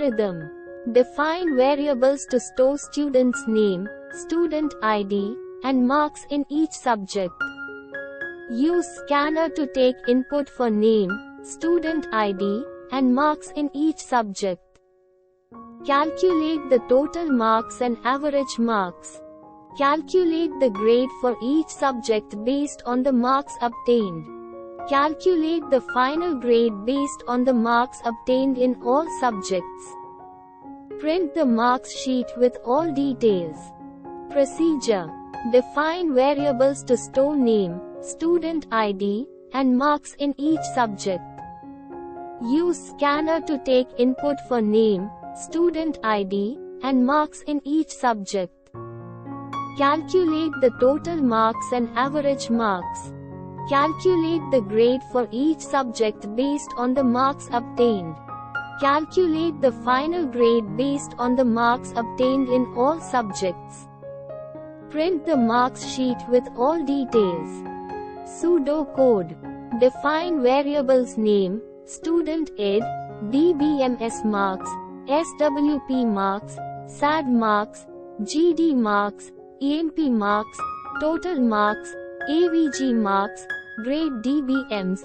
Algorithm. Define variables to store student's name, student ID, and marks in each subject. Use scanner to take input for name, student ID, and marks in each subject. Calculate the total marks and average marks. Calculate the grade for each subject based on the marks obtained. Calculate the final grade based on the marks obtained in all subjects. Print the marks sheet with all details. Procedure. Define variables to store name, student ID, and marks in each subject. Use scanner to take input for name, student ID, and marks in each subject. Calculate the total marks and average marks. Calculate the grade for each subject based on the marks obtained. Calculate the final grade based on the marks obtained in all subjects. Print the marks sheet with all details. Pseudo code. Define variables name, student id, DBMS marks, SWP marks, SAD marks, GD marks, EMP marks, total marks, AVG marks, grade DBMs,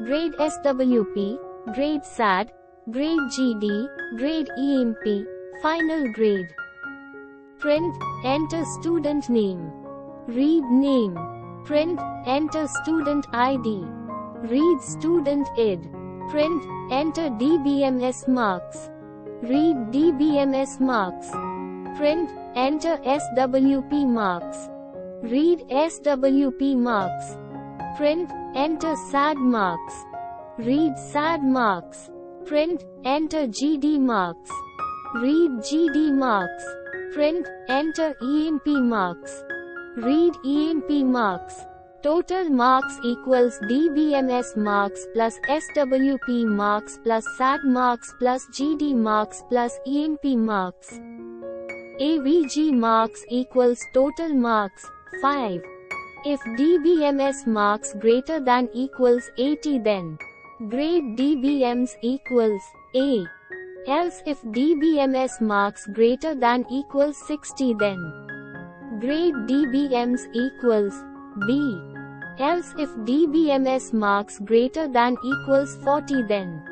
grade SWP, grade SAD, grade GD, grade EMP, final grade. Print, enter student name. Read name. Print, enter student ID. Read student id. Print, enter DBMS marks. Read DBMS marks. Print, enter SWP marks. Read SWP marks. Print, enter SAD marks. Read SAD marks. Print, enter GD marks. Read GD marks. Print, enter EMP marks. Read EMP marks. Total marks equals DBMS marks plus SWP marks plus SAD marks plus GD marks plus EMP marks. AVG marks equals total marks, 5. If DBMS marks greater than equals 80, then grade DBMs equals A. Else if DBMS marks greater than equals 60, then grade DBMs equals B. Else if DBMS marks greater than equals 40, then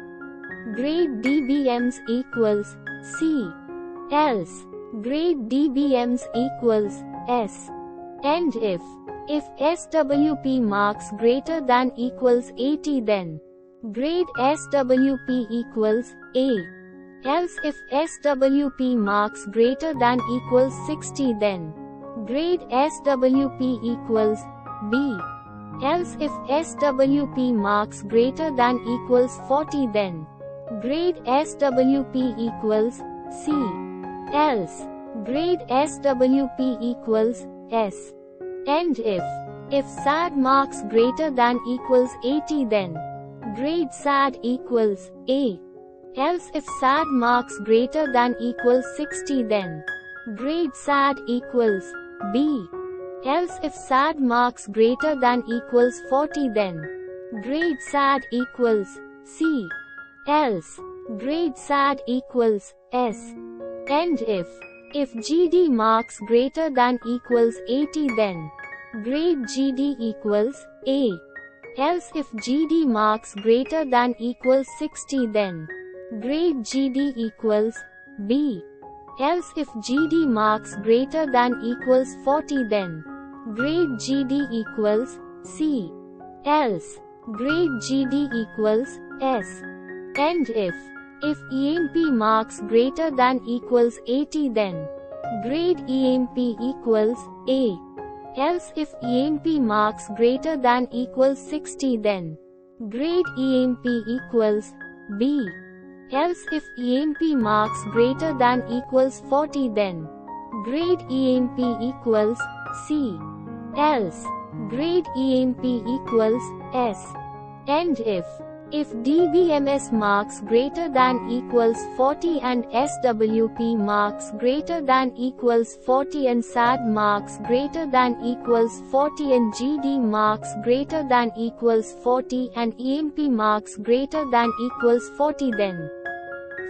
grade DBMs equals C. Else grade DBMs equals S. And if SWP marks greater than equals 80, then grade SWP equals A. Else if SWP marks greater than equals 60, then grade SWP equals B. Else if SWP marks greater than equals 40, then grade SWP equals C. Else grade SWP equals S. And if SAD marks greater than equals 80, then grade SAD equals A. Else if SAD marks greater than equals 60, then grade SAD equals B. Else if SAD marks greater than equals 40, then grade SAD equals C. Else grade SAD equals S. And if GD marks greater than equals 80, then grade GD equals A. Else if GD marks greater than equals 60, then grade GD equals B. Else if GD marks greater than equals 40, then grade GD equals C. Else grade GD equals S. And if EMP marks greater than equals 80, then grade EMP equals A. Else if EMP marks greater than equals 60, then grade EMP equals B. Else if EMP marks greater than equals 40, then grade EMP equals C. Else grade EMP equals S. And if DBMS marks greater than equals 40 and SWP marks greater than equals 40 and SAD marks greater than equals 40 and GD marks greater than equals 40 and EMP marks greater than equals 40, then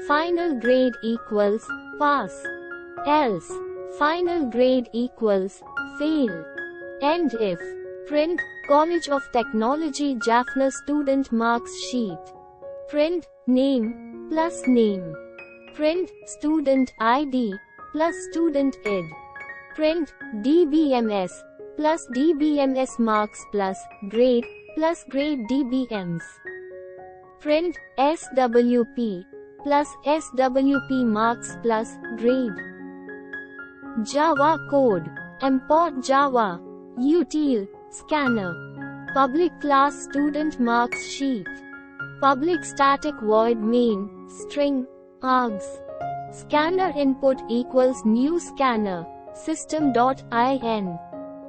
final grade equals pass, else final grade equals fail. End if. Print College of Technology Jaffna student marks sheet. Print name plus name. Print student ID plus student id. Print DBMS plus DBMS marks plus grade DBMs. Print SWP plus SWP marks plus grade. Java code. Import Java. Util scanner. Public class student marks sheet. Public static void main string args. Scanner input equals new scanner system.in.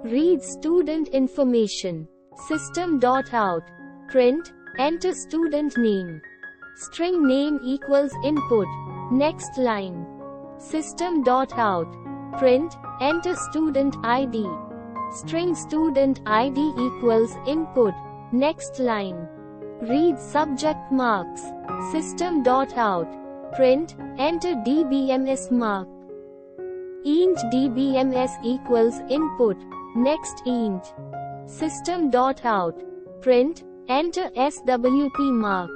Read student information system.out. Print enter student name. String name equals input. Next line. System.out. Print enter student ID. String student ID equals input. Next line. Read subject marks system.out. Print enter DBMS mark. Int DBMS equals input. Next int. System.out. Print enter SWP mark.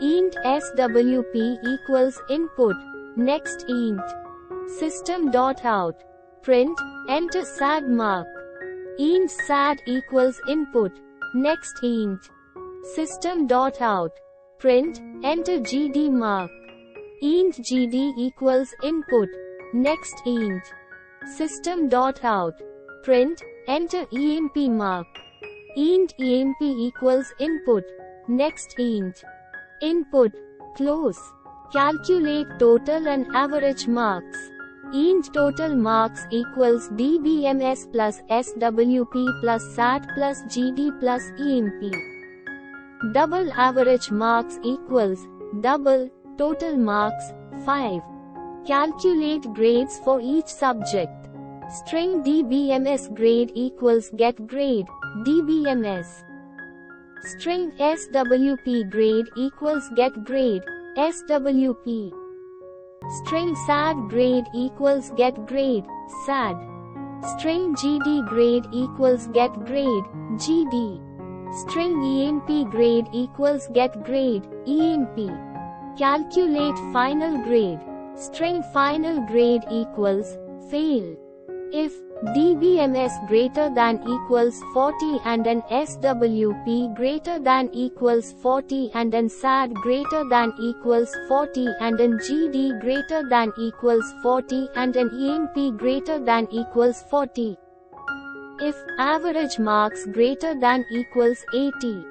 Int SWP equals input. Next int. System.out. Print enter SAD mark. Int SAD equals input. Next int. System.out. Print enter GD mark. Int GD equals input. Next int. System.out. Print enter EMP mark. Int EMP equals input. Next int. Input. Close. Calculate total and average marks. Int total marks equals DBMS plus SWP plus SAT plus GD plus EMP. Double average marks equals double total marks 5. Calculate grades for each subject. String DBMS grade equals get grade DBMS. String SWP grade equals get grade SWP. String SAD grade equals get grade SAD. String GD grade equals get grade GD. String EMP grade equals get grade EMP. Calculate final grade. String final grade equals fail. If DBMS greater than equals 40 and an SWP greater than equals 40 and an SAD greater than equals 40 and an GD greater than equals 40 and an EMP greater than equals 40. If average marks greater than equals 80,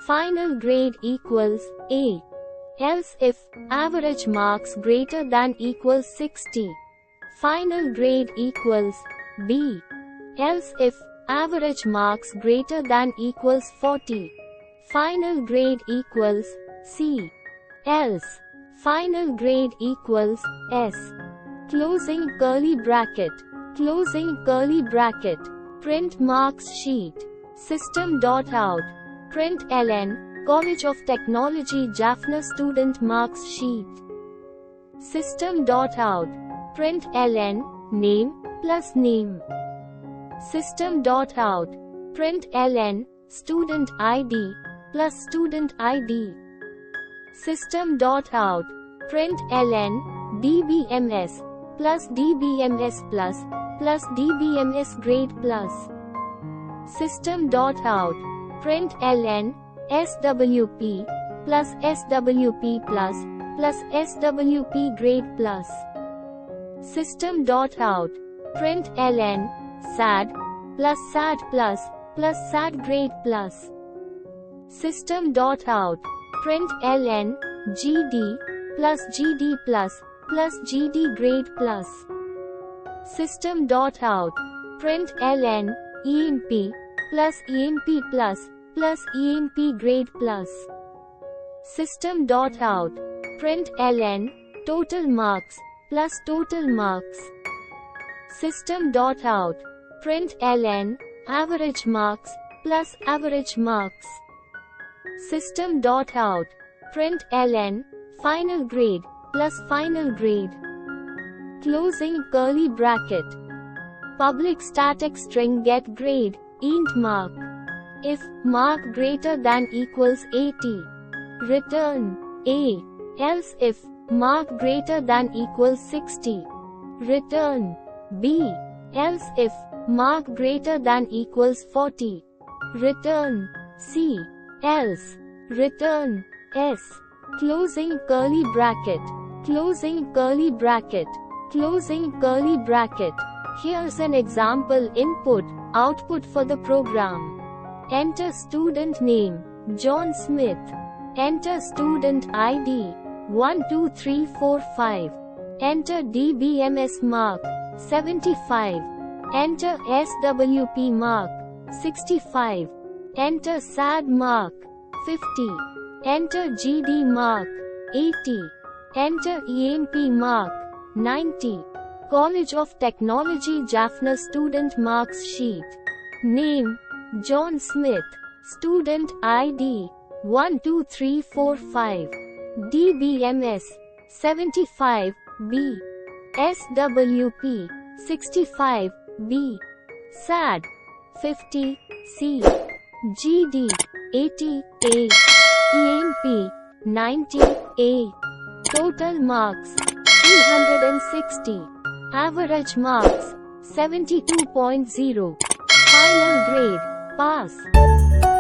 final grade equals A. Else if average marks greater than equals 60, final grade equals B. Else if average marks greater than equals 40, final grade equals C. Else final grade equals S. Closing curly bracket. Closing curly bracket. Print marks sheet. System.out. Print ln College of Technology Jaffna student marks sheet. System.out. Print ln name plus name. System.out. Print ln student ID plus student ID. System.out. Print ln DBMS plus DBMS plus DBMS grade plus. System.out. Print ln SWP plus SWP plus SWP grade plus. System.out. Print ln SAD plus SAD plus SAD grade plus. System.out. Print ln GD plus GD plus GD grade plus. System.out. Print ln EMP plus EMP plus EMP grade plus. System.out. Print ln total marks plus total marks. System.out. Print ln average marks plus average marks. System.out. Print ln final grade plus final grade. Closing curly bracket. Public static string get grade, int mark. If mark greater than equals 80, return A. Else if mark greater than equals 60, return B. Else if mark greater than equals 40, return C. Else return S. Closing curly bracket. Closing curly bracket. Closing curly bracket. Here's an example input, output for the program. Enter student name, John Smith. Enter student ID, 12345. Enter DBMS mark, 75. Enter SWP mark, 65. Enter SAD mark, 50. Enter GD mark, 80. Enter EMP mark, 90. College of Technology Jaffna student marks sheet. Name, John Smith. Student ID, 12345. DBMS, 75, B. SWP, 65, B. SAD, 50, C. GD, 80, A. EMP, 90, A. Total marks, 360. Average marks, 72.0. Final grade, pass.